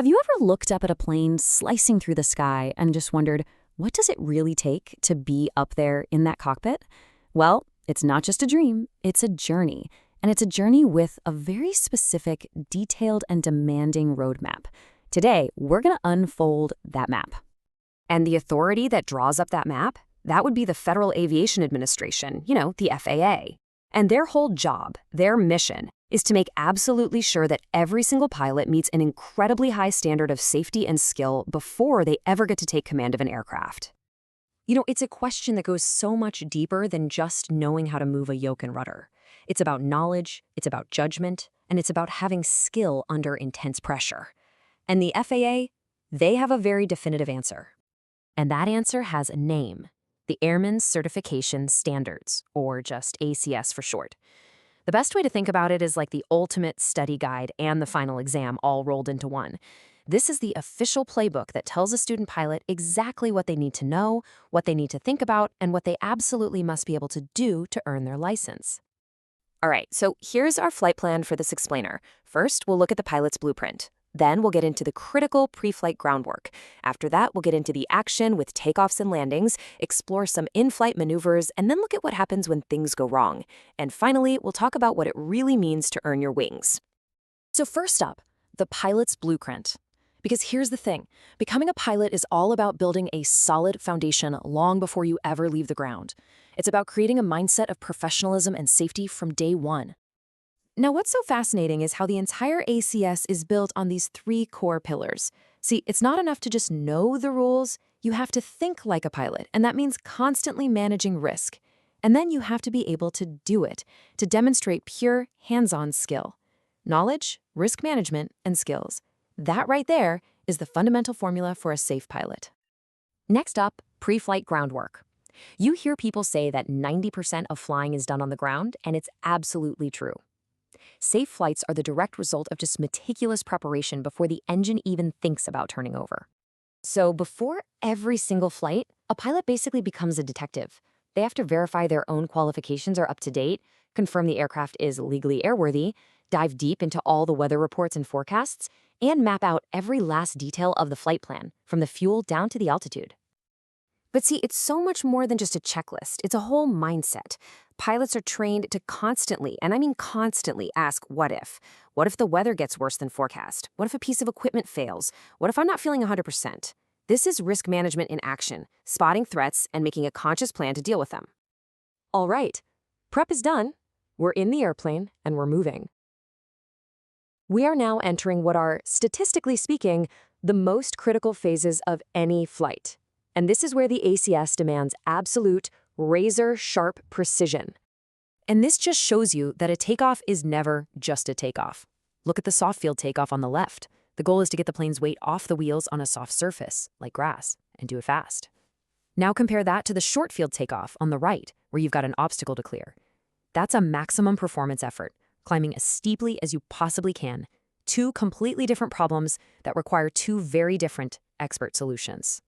Have you ever looked up at a plane slicing through the sky and just wondered, what does it really take to be up there in that cockpit? Well, it's not just a dream, it's a journey. And it's a journey with a very specific, detailed, and demanding roadmap. Today, we're going to unfold that map. And the authority that draws up that map, that would be the Federal Aviation Administration, the FAA. And their whole job, their mission, is to make absolutely sure that every single pilot meets an incredibly high standard of safety and skill before they ever get to take command of an aircraft. It's a question that goes so much deeper than just knowing how to move a yoke and rudder. It's about knowledge, it's about judgment, and it's about having skill under intense pressure. And the FAA, they have a very definitive answer. And that answer has a name: the Airman's Certification Standards, or just ACS for short. The best way to think about it is like the ultimate study guide and the final exam all rolled into one. This is the official playbook that tells a student pilot exactly what they need to know, what they need to think about, and what they absolutely must be able to do to earn their license. All right, so here's our flight plan for this explainer. First, we'll look at the pilot's blueprint. Then we'll get into the critical pre-flight groundwork. After that, we'll get into the action with takeoffs and landings, explore some in-flight maneuvers, and then look at what happens when things go wrong. And finally, we'll talk about what it really means to earn your wings. So first up, the pilot's blueprint. Because here's the thing, becoming a pilot is all about building a solid foundation long before you ever leave the ground. It's about creating a mindset of professionalism and safety from day one. Now, what's so fascinating is how the entire ACS is built on these three core pillars. See, it's not enough to just know the rules. You have to think like a pilot, and that means constantly managing risk. And then you have to be able to do it, to demonstrate pure hands-on skill. Knowledge, risk management, and skills. That right there is the fundamental formula for a safe pilot. Next up, pre-flight groundwork. You hear people say that 90% of flying is done on the ground, and it's absolutely true. Safe flights are the direct result of just meticulous preparation before the engine even thinks about turning over. So before every single flight, a pilot basically becomes a detective. They have to verify their own qualifications are up to date, confirm the aircraft is legally airworthy, dive deep into all the weather reports and forecasts, and map out every last detail of the flight plan, from the fuel down to the altitude. But see, it's so much more than just a checklist. It's a whole mindset. Pilots are trained to constantly, and I mean constantly, ask what if? What if the weather gets worse than forecast? What if a piece of equipment fails? What if I'm not feeling 100%? This is risk management in action, spotting threats and making a conscious plan to deal with them. All right, prep is done. We're in the airplane and we're moving. We are now entering what are, statistically speaking, the most critical phases of any flight. And this is where the ACS demands absolute, razor-sharp precision. And this just shows you that a takeoff is never just a takeoff. Look at the soft field takeoff on the left. The goal is to get the plane's weight off the wheels on a soft surface, like grass, and do it fast. Now compare that to the short field takeoff on the right, where you've got an obstacle to clear. That's a maximum performance effort, climbing as steeply as you possibly can. Two completely different problems that require two very different expert solutions.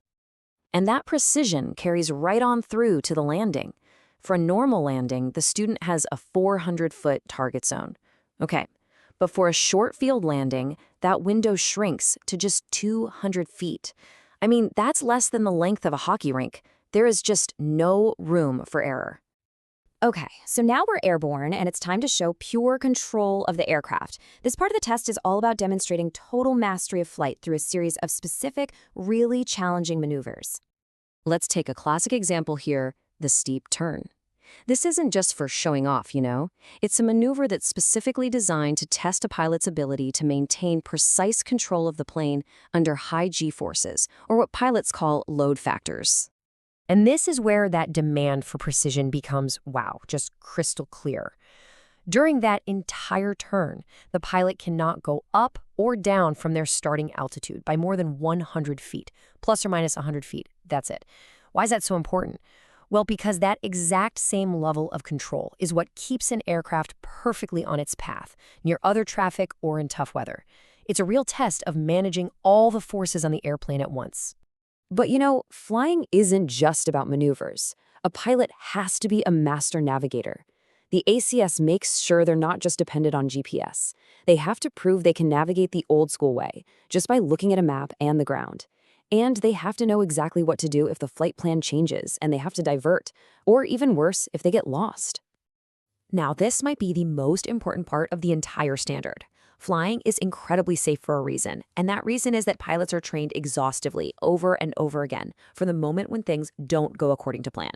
And that precision carries right on through to the landing. For a normal landing, the student has a 400-foot target zone. Okay, but for a short field landing, that window shrinks to just 200 feet. I mean, that's less than the length of a hockey rink. There is just no room for error. Okay, so now we're airborne and it's time to show pure control of the aircraft. This part of the test is all about demonstrating total mastery of flight through a series of specific, really challenging maneuvers. Let's take a classic example here, the steep turn. This isn't just for showing off, It's a maneuver that's specifically designed to test a pilot's ability to maintain precise control of the plane under high G-forces, or what pilots call load factors. And this is where that demand for precision becomes, wow, just crystal clear. During that entire turn, the pilot cannot go up or down from their starting altitude by more than 100 feet, plus or minus 100 feet. That's it. Why is that so important? Well, because that exact same level of control is what keeps an aircraft perfectly on its path, near other traffic or in tough weather. It's a real test of managing all the forces on the airplane at once. But flying isn't just about maneuvers. A pilot has to be a master navigator. The ACS makes sure they're not just dependent on GPS. They have to prove they can navigate the old-school way, just by looking at a map and the ground. And they have to know exactly what to do if the flight plan changes and they have to divert, or even worse, if they get lost. Now, this might be the most important part of the entire standard. Flying is incredibly safe for a reason, and that reason is that pilots are trained exhaustively over and over again from the moment when things don't go according to plan.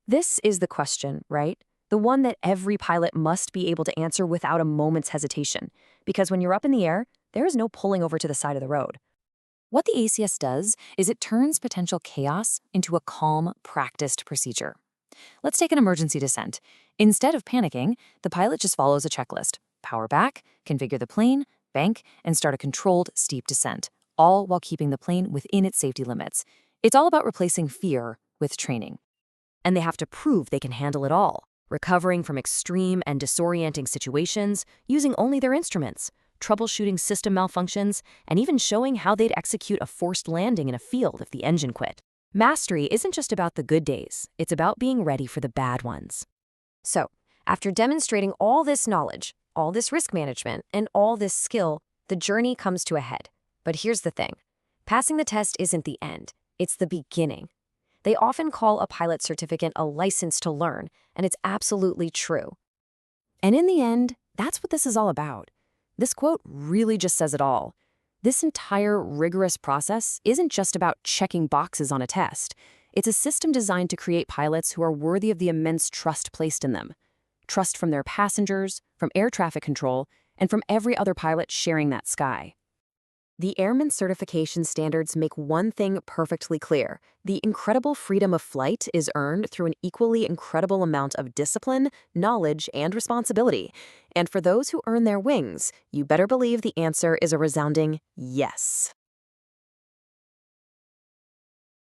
This is the question, right? The one that every pilot must be able to answer without a moment's hesitation, because when you're up in the air, there is no pulling over to the side of the road. What the ACS does is it turns potential chaos into a calm, practiced procedure. Let's take an emergency descent. Instead of panicking, the pilot just follows a checklist. Power back, configure the plane, bank, and start a controlled, steep descent, all while keeping the plane within its safety limits. It's all about replacing fear with training. And they have to prove they can handle it all, recovering from extreme and disorienting situations using only their instruments, troubleshooting system malfunctions, and even showing how they'd execute a forced landing in a field if the engine quit. Mastery isn't just about the good days, it's about being ready for the bad ones. So, after demonstrating all this knowledge, all this risk management, and all this skill, the journey comes to a head. But here's the thing. Passing the test isn't the end, it's the beginning. They often call a pilot certificate a license to learn, and it's absolutely true. And in the end, that's what this is all about. This quote really just says it all. This entire rigorous process isn't just about checking boxes on a test. It's a system designed to create pilots who are worthy of the immense trust placed in them. Trust from their passengers, from air traffic control, and from every other pilot sharing that sky. The Airman Certification Standards make one thing perfectly clear. The incredible freedom of flight is earned through an equally incredible amount of discipline, knowledge, and responsibility. And for those who earn their wings, you better believe the answer is a resounding yes.